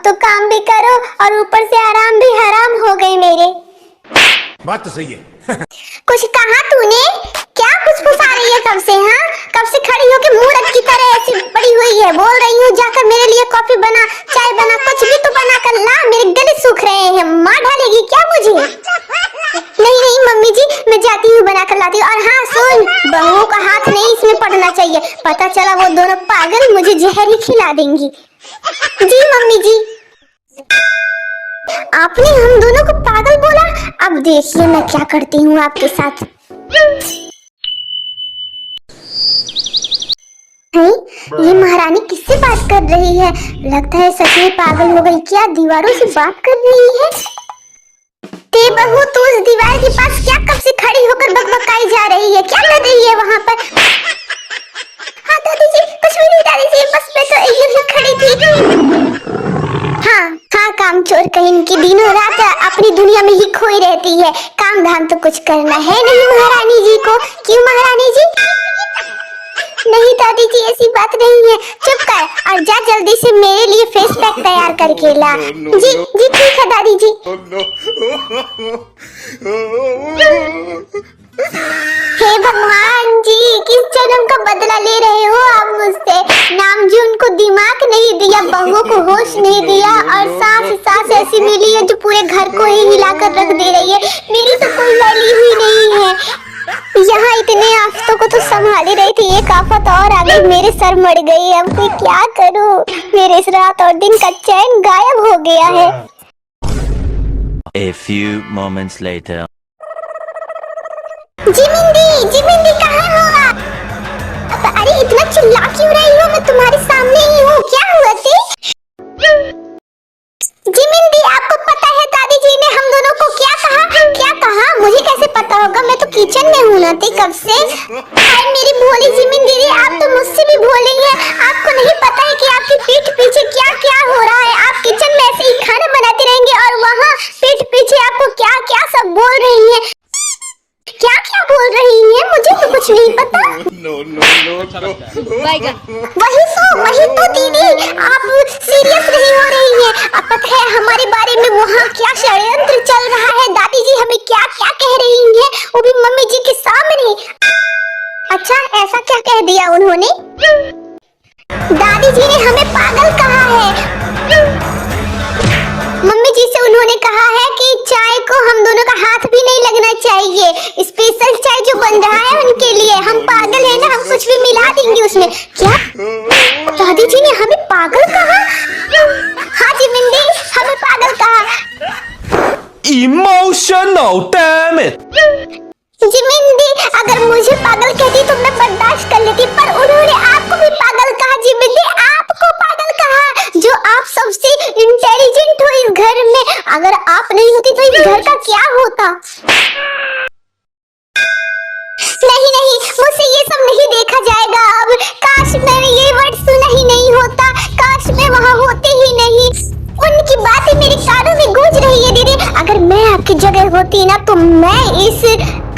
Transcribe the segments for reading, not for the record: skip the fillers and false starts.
तो काम भी करो और ऊपर से आराम भी हराम हो गए मेरे। बात तो सही है। कुछ कहा तूने? क्या फुसफुसा रही है कब से? हाँ, कब से खड़ी होके मूर्ख की तरह ऐसी पड़ी हुई है? बोल रही हूँ जाकर मेरे लिए कॉफी बना, चाय बना, कुछ भी तो बना कर ला, मेरे गले सूख रहे हैं। माँ ढालेगी क्या मुझे? नहीं नहीं मम्मी जी, मैं जाती हूँ बना कर लाती हूँ। और हाँ सुन, बहुओं का हाथ नहीं इसमें पड़ना चाहिए, पता चला वो दोनों पागल मुझे जहर ही खिला देंगी। जी मम्मी जी। आपने हम दोनों को पागल बोला, अब देखिए मैं क्या करती हूँ आपके साथ। ये महारानी किससे बात कर रही है? लगता है सच में पागल हो गई क्या? दीवारों से बात कर रही है। ते बहू, तू उस दीवार के पास क्या कब से खड़ी होकर बकबकाई जा रही है? क्या कर रही है वहाँ पर? हाँ दादी जी, कुछ भी नहीं दादी जी, बस मैं तो यूं खड़ी थी। हाँ हाँ, कामचोर कहीं की दिनों रात अपनी दुनिया में ही खोई रहती है, काम धाम तो कुछ करना है नहीं महारानी जी को। क्यों महारानी जी? नहीं दादी जी, ऐसी बात नहीं है, चुप कर और जा जल्दी से मेरे लिए फेस पैक तैयार करके ला। जी जी ठीक है दादी जी। हे भगवान जी, किस जन्म का बदला ले रहे हो आप मुझसे? नाम जी उनको दिमाग नहीं दिया, बहुओं को होश नहीं दिया, और सास ऐसी मिली है जो पूरे घर को ही हिलाकर रख दे रही है। मेरी तो कोई वैल्यू ही नहीं है। यहाँ इतने आफतों को तो संभाली रही थी, एक आफत और आ गई, मेरे सर मर गई। अब मैं क्या करूँ? मेरे इस रात और दिन का चैन गायब हो गया है। A few moments later. जिमिंदी कहाँ हो आप? अरे इतना चिल्ला क्यों रही हो? मैं तुम्हारे सामने ही हूँ, क्या हुआ थी? जिमिंदी, आपको पता है दादी जी ने हम दोनों को क्या कहा? क्या कहा? मुझे कैसे पता होगा? मैं तो किचन में हूँ ना थी कब से। अरे मेरी भोली जिमिन दीदी, आप तो मुझसे भी भोली हैं। आपको नहीं पता है कि आपकी पीठ पीछे क्या क्या हो रहा है? आप किचन में ऐसे ही खाना बनाते रहेंगे और वहाँ पीठ पीछे आपको क्या क्या सब बोल रही है। क्या क्या बोल रही है? मुझे तो कुछ नहीं पता। वही तो दीदी, आप सीरियस नहीं हो रही हैं। अब पता है हमारे बारे में वहाँ क्या षड्यंत्र चल रहा है? दादी जी हमें क्या क्या कह रही हैं, वो भी मम्मी जी के सामने। अच्छा, ऐसा क्या कह दिया उन्होंने? दादी जी ने हमें पागल कहा है। मम्मी जी से उन्होंने कहा है कि चाय को हम दोनों का हाथ भी नहीं लगना चाहिए, स्पेशल चाय जो बन रहा है उनके लिए। हम पागल है ना, हम कुछ भी मिला देंगे उसमें। क्या दादी जी ने हमें पागल कहा? हाँ जिमिंदी, हमें पागल कहा। Emotional, damn it! जिमिंदी, अगर मुझे पागल कहती तो मैं बर्दाश्त कर लेती, पर उन्होंने आपको भी पागल कहा। जिमिंदी, आपको पागल कहा, जो आप सबसे इंटेलिजेंट हो इस घर में। अगर आप नहीं होती तो इस घर का क्या होता? नहीं, मुझसे ये सब नहीं देखा जाएगा अब। काश मैंने ये वर्ड सुना ही नहीं होता, काश मैं वहाँ होती ही नहीं। उनकी बातें मेरे कानों में गूंज रही है दीदी। अगर मैं आपकी जगह होती ना तो मैं इस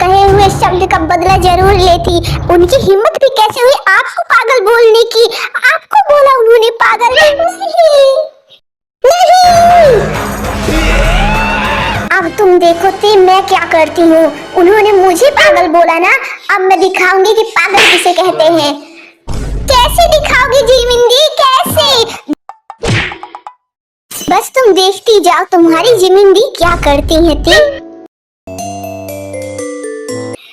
कहे हुए शब्द का बदला जरूर लेती। उनकी हिम्मत भी कैसे हुई आपको पागल बोलने की? आपको बोला उन्होंने पागल? नहीं। अब तुम देखो ती मैं क्या करती हूँ। उन्होंने मुझे पागल बोला ना, अब मैं दिखाऊंगी कि पागल किसे कहते हैं। कैसे दिखाओगी जिमिंदी, कैसे? बस तुम देखती जाओ तुम्हारी जिमिंदी क्या करती है ती।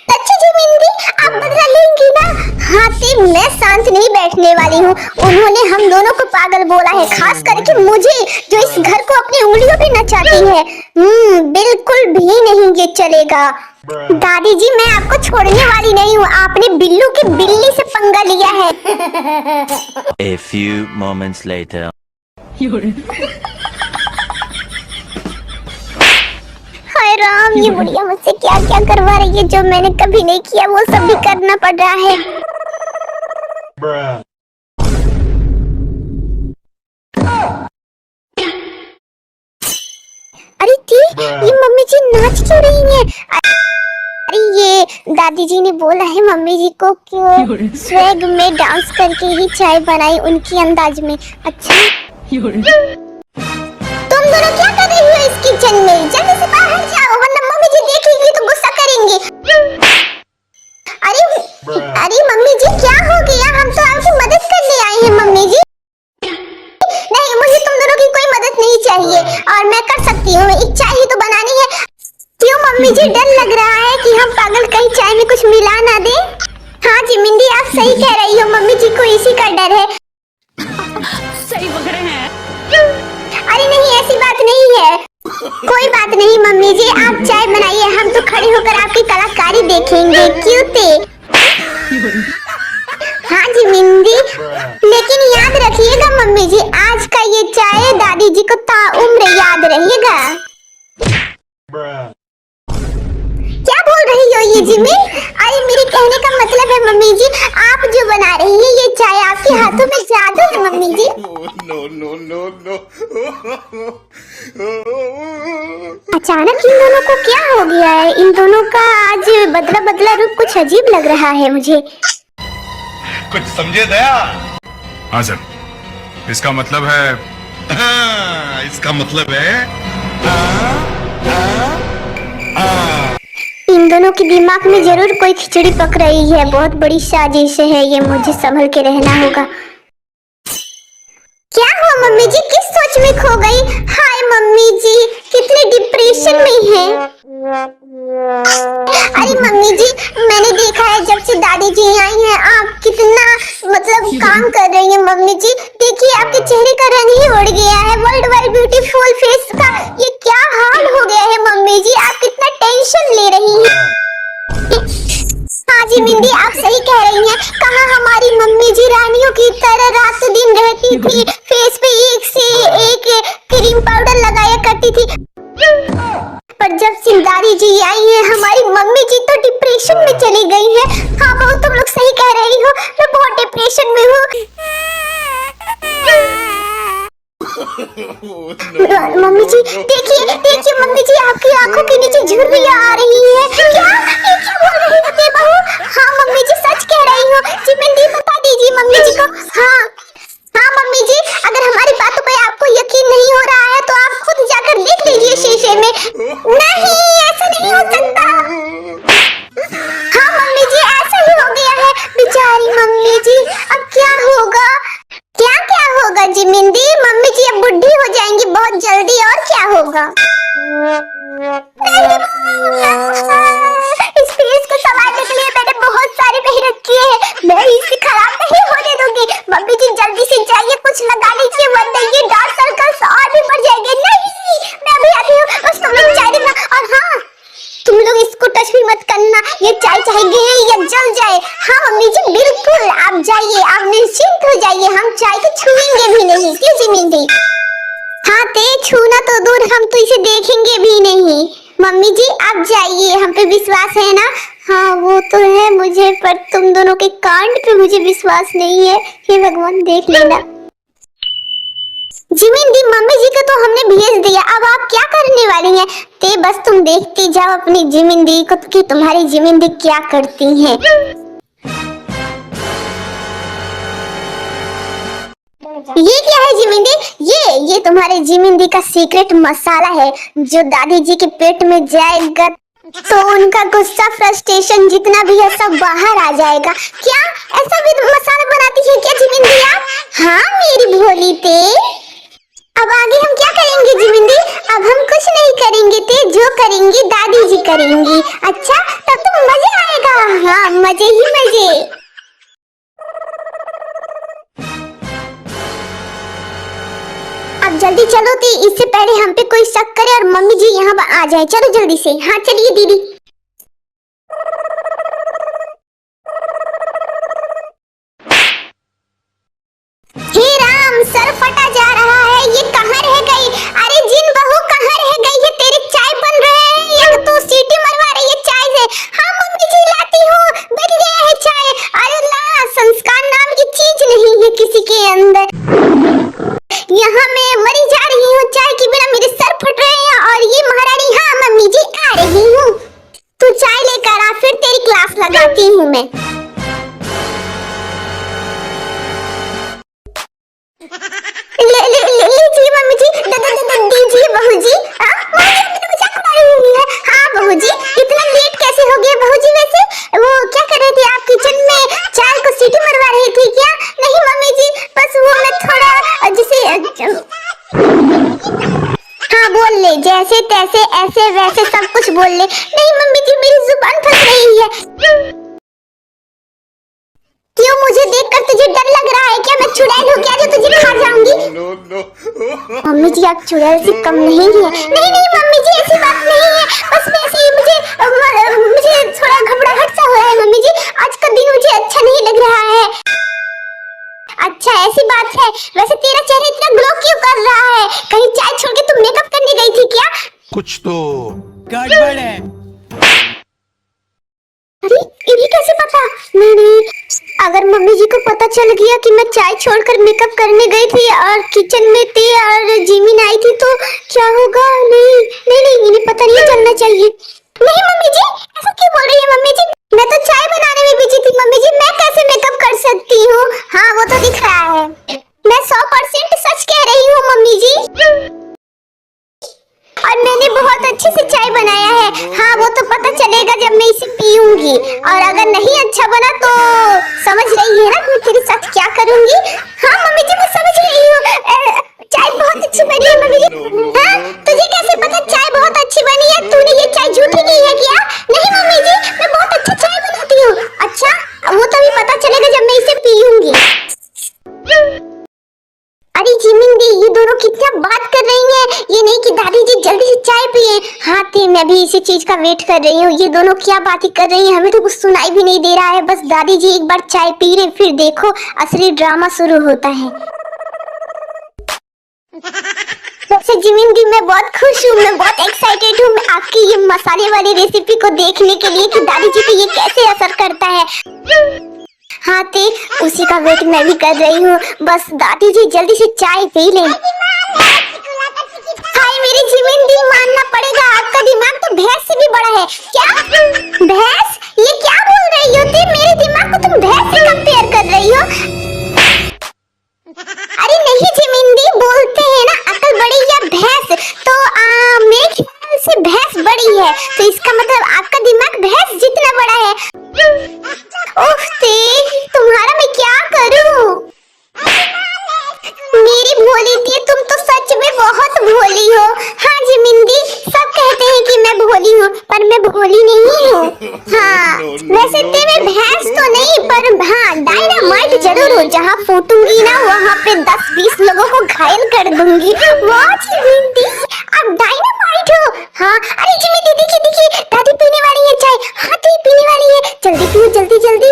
अच्छा जिमिंदी, आप बदला लेंगी ना? हाँ ती, मैं शांत नहीं बैठने वाली हूँ। उन्होंने हम दोनों को पागल बोला है, खास करके मुझे जो इस घर को अपनी उंगलियों पे नचाती है। बिल्कुल भी नहीं ये चलेगा। दादी जी, मैं आपको छोड़ने वाली नहीं हूँ। आपने बिल्लू की बिल्ली से पंगा लिया है। A few moments later. हाय राम, ये बुढ़िया मुझसे क्या क्या करवा रही है, जो मैंने कभी नहीं किया वो सब भी करना पड़ रहा है। अरे ती, ये मम्मी जी नाच क्यों रही हैं? अरे ये दादी जी ने बोला है मम्मी जी को कि स्वैग में डांस करके ही चाय बनाई उनकी अंदाज में। अच्छा दोनों क्या कर रही हो इस किचन में? जल्दी से बाहर जाओ वरना मम्मी जी देखेंगी तो गुस्सा करेंगी। अरे मम्मी जी क्या हो गया? हम तो आपकी मदद करने आए हैं मम्मी जी। नहीं, मुझे तुम दोनों की कोई मदद नहीं चाहिए और मैं कर सकती हूँ। एक चाय ही तो बनानी है। क्यों मम्मी जी, डर लग रहा है कि हम पागल कहीं चाय में कुछ मिला ना दे? हाँ जी मिंदी, आप सही कह रही हो, मम्मी जी को इसी का डर है। सही पकड़े हैं। अरे नहीं, ऐसी बात नहीं है। कोई बात नहीं मम्मी जी, आप चाय बनाइए, हम तो खड़े होकर आपकी कलाकारी देखेंगे। क्यों ते? हाँ जी मिंदी, लेकिन याद रखिएगा मम्मी जी, आज का ये चाय दादी जी को ताउम्र याद रहेगा। क्या बोल रही हो ये जिमिन? अरे मेरे कहने का मतलब है मम्मी जी, आप जो बना रही है ये चाय, आपके हाथों में जादू है मम्मी जी। अचानक इन दोनों को क्या हो गया है? इन दोनों का आज बदला बदला रूप कुछ अजीब लग रहा है मुझे। कुछ समझे दया? हाँ सर, इसका मतलब है इसका मतलब है इन दोनों के दिमाग में जरूर कोई खिचड़ी पक रही है। बहुत बड़ी साजिश है ये, मुझे संभल के रहना होगा। क्या हुआ मम्मी जी, किस सोच में खो गई? हाय मम्मी जी, कितने डिप्रेशन में है। अरे मम्मी जी, मैंने देखा है जब से दादी जी आई हैं, आप कितना काम कर रही हैं मम्मी जी। देखिए आपके चेहरे का रंग ही उड़ गया है। वर्ल्ड वाइड ब्यूटीफुल फेस का ये क्या हाल हो गया है मम्मी जी? आप कितना टेंशन ले रही हैं। हाँ जी मिंदी, आप सही कह रही हैं। कहाँ हमारी मम्मी जी रानियों की तरह रात दिन रहती थी, फेस पे एक से एक क्रीम पाउडर लगाया करती थी, पर जब से दादी जी आई है हमारी मम्मी जी तो डिप्रेशन में चली गई है। हाँ बहू, तुम लोग सही कह रही हो, मैं बहुत डिप्रेशन में हूँ। मम्मी जी देखिए देखिए मम्मी जी, आपकी आंखों के नीचे झुर्रियां आ रही है। क्या ये क्या बोल रही हो बहू? हाँ मम्मी जी सच कह रही हो जी। मिंदी बता दीजिए मम्मी जी को। हाँ हाँ मम्मी जी, अगर हमारी बातों पे आपको यकीन नहीं हो रहा है तो आप खुद जाकर देख लीजिए शीशे में। नहीं, ऐसा नहीं हो सकता। हाँ मम्मी जी, ऐसा ही हो गया है। बेचारी मम्मी जी, अब क्या होगा? क्या क्या होगा जी मिंदी? मम्मी जी अब बुढ़ी हो जाएंगी बहुत जल्दी, और क्या होगा? इस फेस को संवारने के लिए मैंने बहुत सारी मेहनत की है, मैं इसे खराब नहीं होने दूंगी। मम्मी जी जल्दी से जाइए, कुछ लगा लीजिए वरना ये डार्क सर्कल्स और भी बढ़ जाएंगे। नहीं, मैं अभी आती हूँ, बस तुम लोग चाय देना। और हाँ, तुम लोग इसको टच भी मत करना, ये चाय चाहे गिरे या जल जाए। हाँ मम्मी जी बिल्कुल, आप जाइए, आप निश्चिंत हो जाइए, हम चाय को छुएंगे भी नहीं। क्यों जी मिंदी? हाँ ते छूना तो दूर, हम तो इसे देखेंगे भी नहीं। मम्मी जी आप जाइए, हम पे विश्वास है ना? हाँ वो तो है मुझे, पर तुम दोनों के कांड पे मुझे विश्वास नहीं है। हे भगवान देख लेना। जिमिंदी मम्मी जी को तो हमने भेज दिया, अब आप क्या करने वाली हैं? ते बस तुम देखती जाओ अपनी जिमिंदी को कि तुम्हारी जिमिंदी क्या करती हैं। ये क्या है जिमिंदी? ये तुम्हारे जिमिंदी का सीक्रेट मसाला है, जो दादी जी के पेट में जाएगा तो उनका गुस्सा फ्रस्ट्रेशन जितना भी है सब बाहर आ जाएगा। क्या ऐसा भी मसाला बनाती है क्या जिमिंदी आप? हाँ मेरी भोली ते। अब आगे हम क्या करेंगे जिमिंदी? अब हम कुछ नहीं करेंगे ते, जो करेंगी दादी जी करेंगी। अच्छा तब तो मजा आएगा। हाँ मजे ही मजे। अब जल्दी चलो ती, इससे पहले हम पे कोई शक करे और मम्मी जी यहाँ आ जाए। चलो जल्दी से। हाँ चलिए दीदी। हे राम, सर फटा जा रहा है, ये कहाँ रह गई? अरे जिन बहू कहाँ रह गई है? तेरे चाय बन रहे हैं या तो सीटी मरवा रही है चाय से? हाँ मम्मी जी लाती हूँ, बन गया है चाय। अरे ला, संस्कार नाम की चीज नहीं है किसी के अंदर। यहाँ मैं मरी जा रही हूँ चाय के बिना, मेरे सर फट रहे हैं। और ये महारानी, हाँ मम्मी जी आ रही हूँ, तू चाय लेकर आ, फिर तेरी क्लास लगाती हूँ मैं। लीजिए मम्मी जी, दीजिए जैसे तैसे ऐसे वैसे सब कुछ बोल ले। नहीं मम्मी जी, मेरी जुबान फंस रही है। क्यों, मुझे देखकर तुझे डर लग रहा है क्या? मैं चुड़ैल हूँ क्या जो तुझे खा जाऊंगी? मम्मी जी, आप चुड़ैल से कम नहीं है। नहीं नहीं मम्मी जी, ऐसी बात नहीं है, बस वैसे ही मुझे थोड़ा घबराहट सा हो रहा है मम्मी जी। आज का दिन मुझे अच्छा नहीं लग रहा है। अच्छा ऐसी बात है। वैसे तेरा चेहरा इतना ग्लो क्यों कर रहा है? कहीं चाय छोड़ के तुम मेकअप करने गई थी क्या? कुछ तो गड़बड़ है। अरे इन्हें कैसे पता? नहीं, अगर मम्मी जी को पता चल गया कि मैं चाय छोड़कर मेकअप करने गई थी और किचन में थी और जिमिन आई थी तो क्या होगा? नहीं नहीं नहीं, इन्हें पता नहीं चलना चाहिए। नहीं मम्मी जी, ऐसा क्यों बोल रही है मम्मी जी? मैं तो चाय बनाने में बिजी थी मम्मी जी, मैं कैसे मेकअप कर सकती हूँ? हाँ वो तो दिख रहा है। मैं 100% सच कह रही हूँ मम्मी जी, और मैंने बहुत अच्छे से चाय बनाया है। हाँ वो तो पता चलेगा जब मैं इसे पीऊंगी, और अगर नहीं अच्छा बना तो समझ रही है ना मैं तेरे साथ क्या करूंगी? हाँ मम्मी जी, मैं समझ रही हूँ। चाय बहुत अच्छी बनी है मम्मी जी। हाँ तुझे कैसे पता चाय बहुत अच्छी बनी है? तूने ये चाय झूठी की है क्या? नहीं मम्मी जी, मैं बहुत अच्छा चाय बनाती हूँ। अच्छा वो तो भी पता चलेगा जब मैं इसे पीऊंगी। अरे जिमिन दी, ये दोनों कितना बात कर रही हैं। ये नहीं कि दादी जी जल्दी से चाय पिए। हाँ थी, मैं भी इसी चीज का वेट कर रही हूँ। ये दोनों क्या बातें कर रही हैं, हमें तो कुछ सुनाई भी नहीं दे रहा है। बस दादी जी एक बार चाय पी रहे, फिर देखो असली ड्रामा शुरू होता है। वैसे जिमिन दी, मैं बहुत खुश हूँ, मैं बहुत एक्साइटेड हूँ आपकी ये मसाले वाली रेसिपी को देखने के लिए कि दादी जी पे ये कैसे असर करता है। हाँ ते, उसी का वेट मैं भी कर रही हूँ। बस दादी जी जल्दी से चाय पी लें। हाय मेरी जिमिन दी, मानना पड़ेगा आपका दिमाग तो भैंस से भी बड़ा है। क्या भैंस? ये क्या बोल रही हो ते? मेरे दिमाग को तुम भैंस से कंपेयर कर रही हो? अरे नहीं जिमिन दी, बोलते हैं ना अकल बड़ी या भैंस, तो मेरे ख्याल से भैंस बड़ी है, तो इसका मतलब आपका दिमाग भैंस जितना बड़ा है। ओह ते, तुम्हारा मैं क्या करूं? मेरी भोली थी, तुम तो सच में बहुत भोली हो। हाँ जिमिन दी, सब कहते हैं कि मैं भोली हूँ, पर मैं भोली नहीं हूँ। हाँ वैसे ते मैं भैंस तो नहीं, पर हाँ डायनामाइट जरूर हूँ। जहाँ फूटूंगी ना वहाँ पे 10-20 लोगों को घायल कर दूंगी। वाह जिमिन दी, आप डायनामाइट हो। हाँ अरे जिमिन दी देखिए दादी पीने वाली है चाय। हाँ तो पीने वाली है, जल्दी पियो जल्दी जल्दी।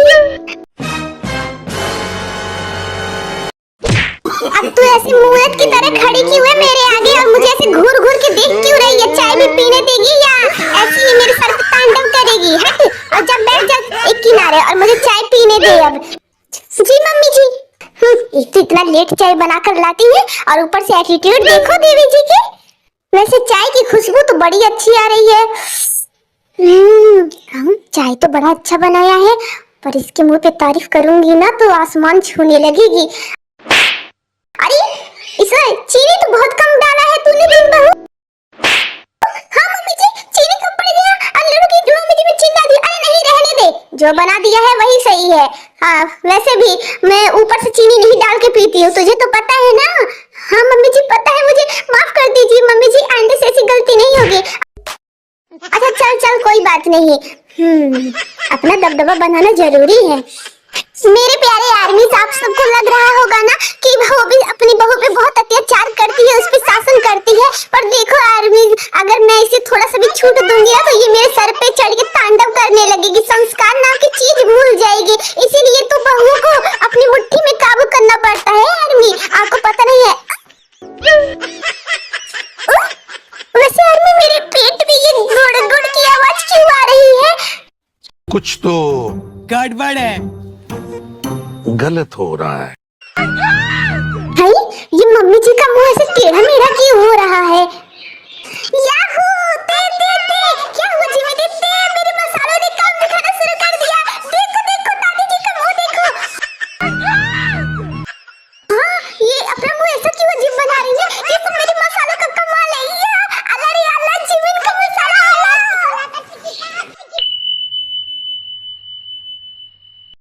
अब तू ऐसी मूर्त की तरह खड़ी क्यों है मेरे आगे, और मुझे ऐसे घूर घूर के देख क्यों रही है? चाय भी पीने देगी या ऐसे ही मेरे सर पे तांडव करेगी? हट और जब बैठ जा एक किनारे और मुझे चाय पीने दे। अब जी मम्मी जी। एक तो इतना लेट चाय बनाकर लाती है और ऊपर से एटीट्यूड देखो देवी जी के। वैसे चाय की खुशबू तो बड़ी अच्छी आ रही है। चाय तो बड़ा अच्छा बनाया है, पर इसके मुंह पे तारीफ करूंगी ना तो आसमान छूने लगेगी। अरे इसमें चीनी तो बहुत कम डाला है तूने दिन बहू। हाँ मम्मी जी, चीनी कम पड़ गया। अल्लाह की दुआ में जी चिल्ला दी। अरे नहीं रहने दे, जो बना दिया है वही सही है। हाँ वैसे भी मैं ऊपर से चीनी नहीं डाल के पीती हूँ, तुझे तो पता है ना। हाँ मम्मी जी पता है मुझे, माफ कर दीजिए मम्मी जी, आइंदा से ऐसी गलती नहीं होगी। अच्छा चल चल कोई बात नहीं। अपना दबदबा बनाना जरूरी है। मेरे प्यारे आर्मी, आप सबको लग रहा होगा ना कि वो भी अपनी बहू पे बहुत अत्याचार करती है, उस पे शासन करती है। पर देखो आर्मी, अगर मैं इसे थोड़ा सा भी छूट दूंगी ना तो ये मेरे सर पे चढ़ के तांडव करने लगेगी, संस्कार नाम की चीज भूल जाएगी। इसीलिए तो बहू को अपनी मुट्ठी में काबू करना पड़ता है आर्मी, आपको पता नहीं है। वैसे आर्मी, मेरे पेट में ये गुड़ गुड़ की आवाज क्यों आ रही है? कुछ तो गड़बड़ है। गलत हो रहा है।